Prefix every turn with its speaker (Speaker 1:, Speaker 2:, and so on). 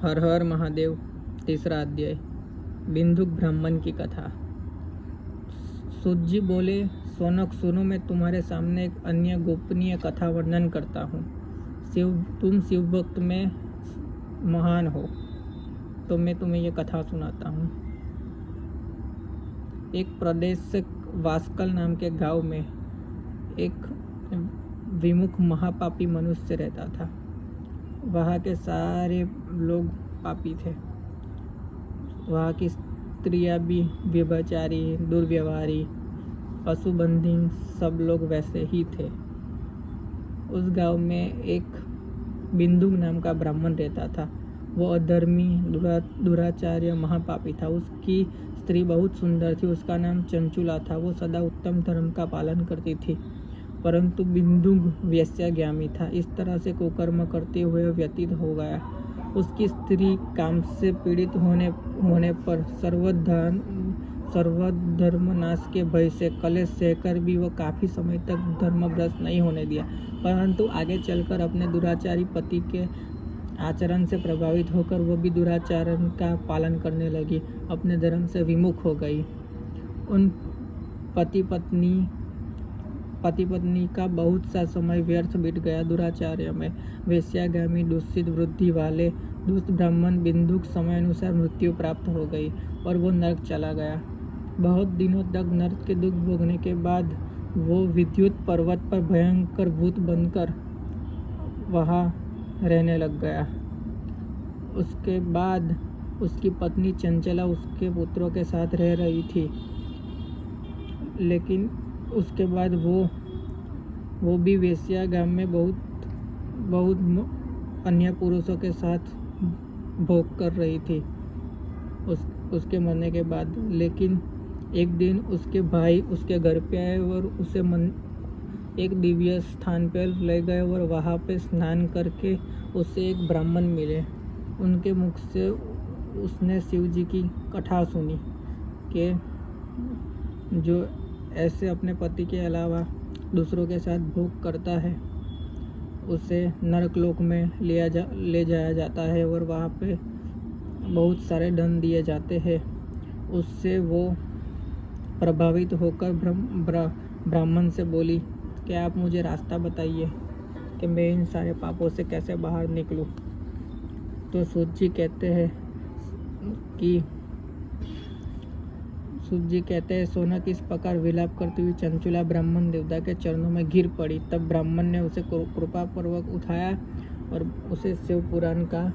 Speaker 1: हर हर महादेव। तीसरा अध्याय। बिंदुक ब्राह्मण की कथा। सूत जी बोले, सोनक सुनो, मैं तुम्हारे सामने एक अन्य गोपनीय कथा वर्णन करता हूँ। तुम शिव भक्त में महान हो, तो मैं तुम्हें यह कथा सुनाता हूँ। एक प्रदेश से वास्कल नाम के गांव में एक विमुख महापापी मनुष्य रहता था। वहाँ के सारे लोग पापी थे। वहाँ की स्त्रियाँ भी व्यभिचारी, दुर्व्यवहारी, पशुबंधी, सब लोग वैसे ही थे। उस गांव में एक बिंदुक नाम का ब्राह्मण रहता था। वो अधर्मी, दुराचार्य, महापापी था। उसकी स्त्री बहुत सुंदर थी। उसका नाम चंचुला था। वो सदा उत्तम धर्म का पालन करती थी, परंतु बिंदुक वेश्यागामी था। इस तरह से कुकर्म करते हुए व्यतीत हो गया। उसकी स्त्री काम से पीड़ित होने पर सर्वधर्मनाश के भय से कलेश सहकर भी वह काफ़ी समय तक धर्मभ्रष्ट नहीं होने दिया, परंतु आगे चलकर अपने दुराचारी पति के आचरण से प्रभावित होकर वह भी दुराचरण का पालन करने लगी, अपने धर्म से विमुख हो गई। उन पति पत्नी का बहुत सा समय व्यर्थ बीत गया दुराचार्य में। वेश्यागामी दूषित वृद्धि वाले दुष्ट ब्राह्मण बिंदुक समय अनुसार मृत्यु प्राप्त हो गई और वो नरक चला गया। बहुत दिनों तक नरक के दुख भोगने के बाद वो विद्युत पर्वत पर भयंकर भूत बनकर वहाँ रहने लग गया। उसके बाद उसकी पत्नी चंचला उसके पुत्रों के साथ रह रही थी, लेकिन उसके बाद वो भी वेश्यागाम में बहुत अन्य पुरुषों के साथ भोग कर रही थी उसके मरने के बाद। लेकिन एक दिन उसके भाई उसके घर पे आए और उसे एक दिव्य स्थान पर ले गए और वहाँ पे स्नान करके उसे एक ब्राह्मण मिले। उनके मुख से उसने शिव जी की कथा सुनी कि जो ऐसे अपने पति के अलावा दूसरों के साथ भोग करता है उसे नरक लोक में ले जाया जाता है और वहाँ पे बहुत सारे दंड दिए जाते हैं। उससे वो प्रभावित होकर ब्राह्मण से बोली कि आप मुझे रास्ता बताइए कि मैं इन सारे पापों से कैसे बाहर निकलूं। तो सूत जी कहते हैं सोनक इस प्रकार विलाप करती हुई चंचुला ब्राह्मण देवता के चरणों में गिर पड़ी। तब ब्राह्मण ने उसे कृपापूर्वक उठाया और उसे शिव पुराण का